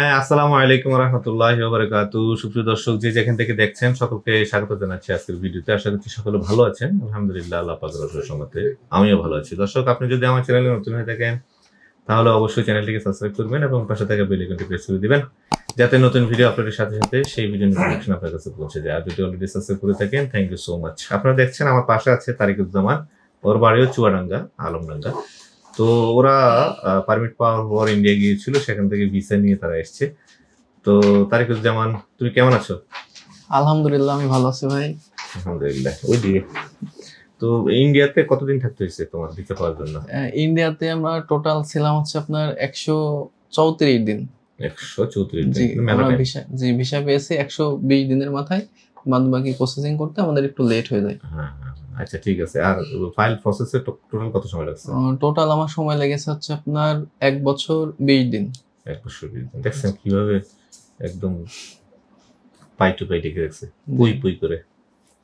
হ্যাঁ, আসসালামু আলাইকুম ওয়া রাহমাতুল্লাহি ওয়া বারাকাতুহু। সুপ্রিয় দর্শক যে যেখান থেকে দেখছেন সকলকে স্বাগত জানাচ্ছি আজকের ভিডিওতে। আশা করছি সকলে ভালো আছেন। আলহামদুলিল্লাহ আল্লাহ পাকের অশেষ রহমতে আমিও ভালো আছি। দর্শক আপনি যদি আমার চ্যানেলে নতুন হয়ে থাকেন তাহলে অবশ্যই চ্যানেলটিকে সাবস্ক্রাইব করবেন এবং পাশে থাকা বেল আইকনটি প্রেস করে দিবেন যাতে নতুন ভিডিও আপলোডের সাথে সাথে সেই ভিডিও নোটিফিকেশন আপনার কাছে পৌঁছে যায়। আর যদি অলরেডি সাবস্ক্রাইব করে থাকেন থ্যাংক ইউ সো মাচ। আপনারা দেখছেন আমার পাশে আছে তারিকুজ্জামান, ওর বাড়িও চুয়াডাঙ্গা, আলমডাঙ্গা। তো ওরা পারমিট পাওয়ার পর ইন্ডিয়া গিয়েছিল, সেখান থেকে ভিসা নিয়ে তারা এসছে। তো তারিকুজ্জামান, তুমি কেমন আছো? আলহামদুলিল্লাহ আমি ভালো আছি ভাই। আলহামদুলিল্লাহ। ওই দিকে তো ইন্ডিয়াতে কতদিন থাকতে হয়েছে তোমার ভিসা পাওয়ার জন্য? ইন্ডিয়াতে আমরা টোটাল ছিলাম হচ্ছে আপনার 134 দিন। 134 জি, দিন? আমরা ভিসা পেয়েছি 120 দিনের মাথায়। বাদ বাকি প্রসেসিং করতে আমাদের একটু লেট হয়ে যায়। হ্যাঁ, আচ্ছা ঠিক আছে। আর ফাইল প্রসেসে টোটাল কত সময় লাগছে? টোটাল আমার সময় লেগেছে হচ্ছে আপনার 1 বছর 20 দিন। 1 বছর 20 দিন। দেখছেন কিভাবে একদম পাই টু পাই টিকে রাখছে, পুই করে।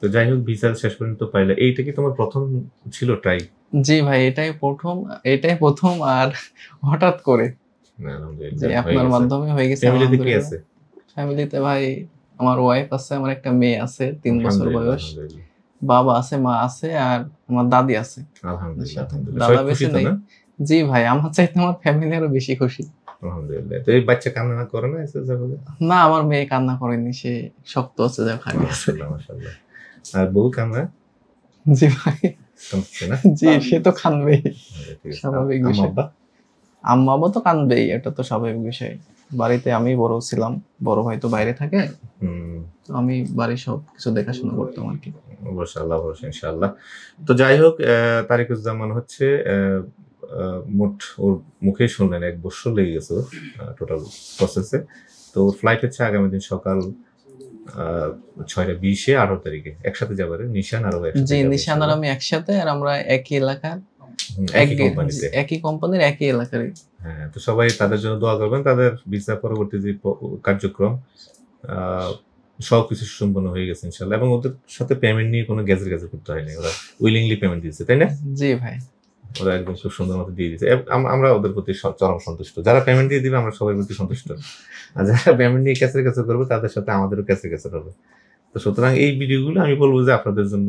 তো যাই হোক, ভিসা শেষ পর্যন্ত পাইলে। এইটা কি তোমার প্রথম ছিল ট্রাই? জি ভাই, এটাই প্রথম আর হঠাৎ করে আপনার মাধ্যমে হয়ে গেছে। ফ্যামিলিতে কি আছে? ফ্যামিলিতে ভাই আমার ওয়াইফ আছে, আমার একটা মেয়ে আছে 3 বছর বয়স, বাবা আছে, মা আছে, আর আমার দাদি আছে। আলহামদুলিল্লাহ। দাদা বেঁচে নেই। জি ভাই, আমার চাইতে আমার ফ্যামিলি আরো বেশি খুশি। আলহামদুলিল্লাহ। তো এই বাচ্চা কান্না করে না? না, আমার মেয়ে কান্না করেনি, সে শক্ত আছে, যা খালি আছে। মাশাআল্লাহ। আর বউ কান্না? জি ভাই, জি সে তো কাঁদবেই, স্বাভাবিক বিষয়। আম্মা বাবা তো কাঁদবেই, এটা তো স্বাভাবিক বিষয়। বাড়িতে আমি বড় ছিলাম, বড় ভাই তো বাইরে থাকে, আমি বাড়ির সব কিছু দেখাশোনা করতাম আর কি। মাশাআল্লাহ, ইনশাআল্লাহ। তো যাই হোক, তারিকুজ্জামান হচ্ছে মোট ওর মুখে শুনলেন 1 বছর লেগে গেছে টোটাল প্রসেসে। তো ফ্লাইট হচ্ছে আগামী দিন সকাল 6:20 18 তারিখে একসাথে যাবে নিশান আর জি, নিশান আর আমি একসাথে, আর আমরা একই এলাকার, একই কোম্পানির একই এলাকার। হ্যাঁ, তো সবাই তাদের জন্য দোয়া করবেন। তাদের ভিসা পরবর্তী যে কার্যক্রম সবকিছু সম্পন্ন হয়ে গেছে ইনশাআল্লাহ, এবং ওদের সাথে পেমেন্ট নিয়ে কোনো গ্যাজের করতে হয়নি। ওরা উইলিংলি পেমেন্ট দিয়েছে, তাই না? জি ভাই, ওরা একদম খুব সুন্দর মতো দিয়ে দিয়েছে। আমরা ওদের প্রতি চরম সন্তুষ্ট। যারা পেমেন্ট দিয়ে দিবে আমরা সবাই প্রতি সন্তুষ্ট, আর যারা পেমেন্ট নিয়ে ক্যাসের করবে তাদের সাথে আমাদেরও ক্যাসের হবে। তো সুতরাং এই ভিডিওগুলো আমি বলবো যে আপনাদের জন্য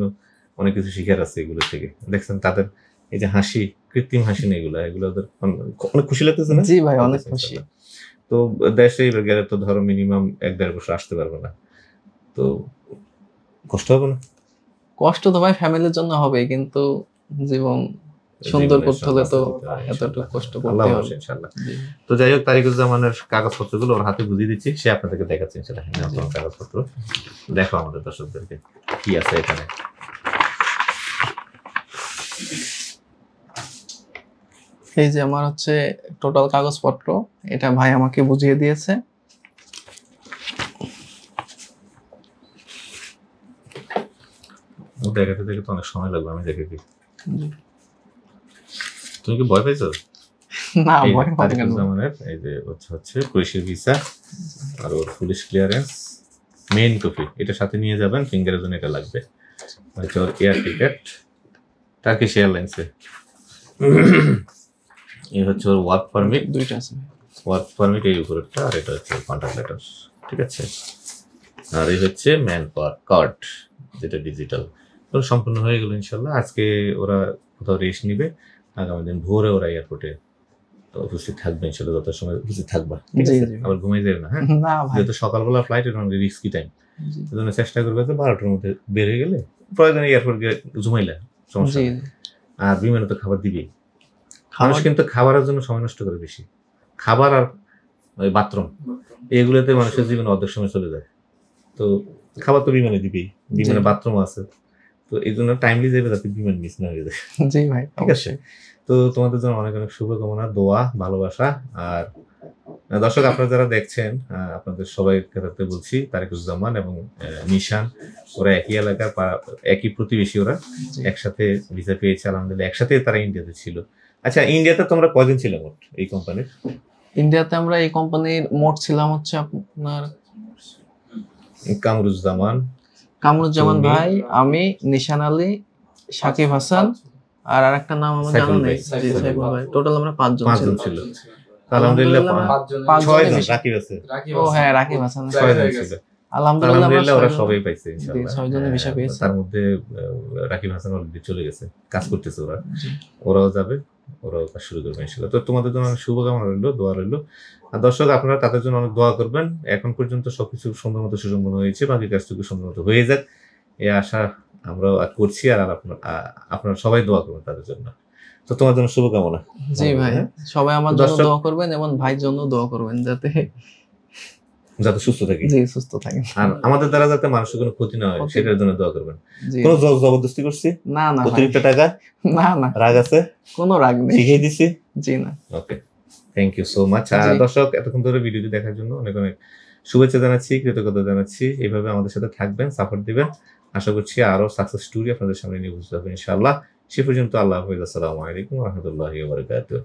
অনেক কিছু শিখার আছে এগুলো থেকে। দেখছেন তাদের এই যে হাসি, কৃত্রিম হাসি না, এগুলো ওদের অনেক খুশি লাগতেছে না? জি ভাই, অনেক খুশি। তো দেশে গেলে তো ধরো মিনিমাম 1-1.5 বছর আসতে পারবে না, তো কষ্ট হবে না? কষ্ট তো ভাই ফ্যামিলির জন্য হবে, কিন্তু জীবন সুন্দর করতে হলে তো এতটুকু কষ্ট করতে হবে ইনশাআল্লাহ। তো যাই হোক, তারিকুজ্জামানের কাগজপত্রগুলো ওর হাতে বুঝিয়ে দিচ্ছি, সে আপনাদেরকে দেখাচ্ছে ইনশাআল্লাহ। কাগজপত্র দেখো আমাদের দর্শকদেরকে কি আছে এখানে। এই যে আমার হচ্ছে টোটাল কাগজপত্র, এটা ভাই আমাকে বুঝিয়ে দিয়েছে। দেখাতে তো অনেক সময় লাগবে, আমি দেখে কি। তুমি কি ভয় পাইছো? না, ভয় পাই না। এই যে হচ্ছে পুলিশের ভিসা আর ওর পুলিশ ক্লিয়ারেন্স মেইন কপি, এটা সাথে নিয়ে যাবেন, ফিঙ্গারের জন্য এটা লাগবে। হচ্ছে ওর এয়ার টিকেট টার্কিশ এয়ারলাইন্সে। এই হচ্ছে ওর ওয়ার্ক পারমিট, দুইটা আছে। ওয়ার্ক পারমিট এই উপরেরটা, আর এটা হচ্ছে কন্ট্যাক্ট লেটার, ঠিক আছে? আর এই হচ্ছে ম্যান পাওয়ার কার্ড, যেটা ডিজিটাল। ওরা সম্পূর্ণ হয়ে গেল ইনশাল্লাহ। আজকে ওরা কোথাও রেস্ট নিবে, আগামী দিন ভোরে ওরা এয়ারপোর্টে উপস্থিত থাকবে ইনশাল্লাহ। যত সময় উপস্থিত থাকবা, ঠিক আছে? আবার ঘুমাই যাবে না, হ্যাঁ? যেহেতু সকালবেলা ফ্লাইট, এটা অনেক রিস্কি টাইম, সেজন্য চেষ্টা করবে যে 12টার মধ্যে বের হয়ে গেলে প্রয়োজনে এয়ারপোর্ট গিয়ে ঘুমাইলে সমস্যা নেই। আর বিমানে তো খাবার দিবেই। মানুষ কিন্তু খাবারের জন্য সময় নষ্ট করে বেশি। খাবার আর ওই বাথরুম, এগুলোতে মানুষের জীবনে অর্ধেক সময় চলে যায়। তো খাবার তো বিমানে দিবেই, বিমানে বাথরুম আছে, তো এই জন্য টাইমলি যাবে যাতে বিমান মিস না হয়ে যায়। জি ভাই, ঠিক আছে? তো তোমাদের জন্য অনেক অনেক শুভকামনা, দোয়া, ভালোবাসা। আর দর্শক আপনারা যারা দেখছেন, আপনাদের সবাই ক্ষেত্রে বলছি, তারিকুজ্জামান এবং নিশান ওরা একই এলাকার, একই প্রতিবেশী। ওরা একসাথে ভিসা পেয়েছে আলহামদুলিল্লাহ, একসাথে তারা ইন্ডিয়াতে ছিল। আচ্ছা, ইন্ডিয়াতে তোমরা কয়দিন ছিল মোট এই কোম্পানির? ইন্ডিয়াতে আমরা এই কোম্পানির মোট ছিলাম হচ্ছে আপনার কামরুজ্জামান ভাই, আমি, নিশান আলী, সাকিব হাসান, আর আরেকটা নাম আমার জানা নেই। টোটাল আমরা 5 জন ছিল। আলহামদুলিল্লাহ পাঁচজনই 6 জন বেশি। রাকিব আছে, ও হ্যাঁ রাকিব হাসান 6 জন ছিল। আলহামদুলিল্লাহ আলহামদুলিল্লাহ ওরা আমরা সবাই পাইছে ইনশাআল্লাহ। 6 জনের ভিসা পেয়েছে। তার মধ্যে রাকিব হাসান অলরেডি চলে গেছে, কাজ করতেছে ওরা, জি। ওরাও যাবে, ওরাও কাজ শুরু করবে ইনশাআল্লাহ। তো তোমাদের জন্য অনেক শুভকামনা রইলো, দোয়া রইলো। আর দর্শক আপনারা তাদের জন্য অনেক দোয়া করবেন। এখন পর্যন্ত সবকিছু সুন্দর মতো সুসম্পন্ন হয়েছে, বাকি কাজটুকু সুন্দর মতো হয়ে যাক এই আশা আমরাও করছি। আর আপনারা সবাই দোয়া করবেন তাদের জন্য। তো তোমার জন্য শুভকামনা। জি ভাই, হ্যাঁ? সবাই আমার জন্য দর্শক- দোয়া করবেন এবং ভাইয়ের জন্য দোয়া করবেন যাতে যাতে সুস্থ থাকি, জি সুস্থ থাকেন। আর আমাদের দ্বারা যাতে মানুষের কোনো ক্ষতি না হয় ক্ষতি- সেটার জন্য দোয়া করবেন। জি কোনো জবরদস্তি করছি, না না ভাই, অতিরিক্ত টাকা, না না রাগ আছে, কোনো রাগ নেই। শিখিয়ে দিছি। জি না, ওকে, থ্যাংক ইউ সো মাচ। জি। দর্শক এতক্ষণ ধরে ভিডিওটি দেখার জন্য অনেক অনেক শুভেচ্ছা জানাচ্ছি, কৃতজ্ঞতা জানাচ্ছি। এইভাবে আমাদের সাথে থাকবেন, সাপোর্ট দিবেন। আশা করছি আরো সাকসেস স্টোরি আপনাদের সামনে নিয়ে বুঝতে হবে ইনশাআল্লাহ। সে পর্যন্ত আল্লাহ হাফেজ, আসসালামু আলাইকুম ওয়া রাহমাতুল্লাহি ওয়া বারাকাতুহু।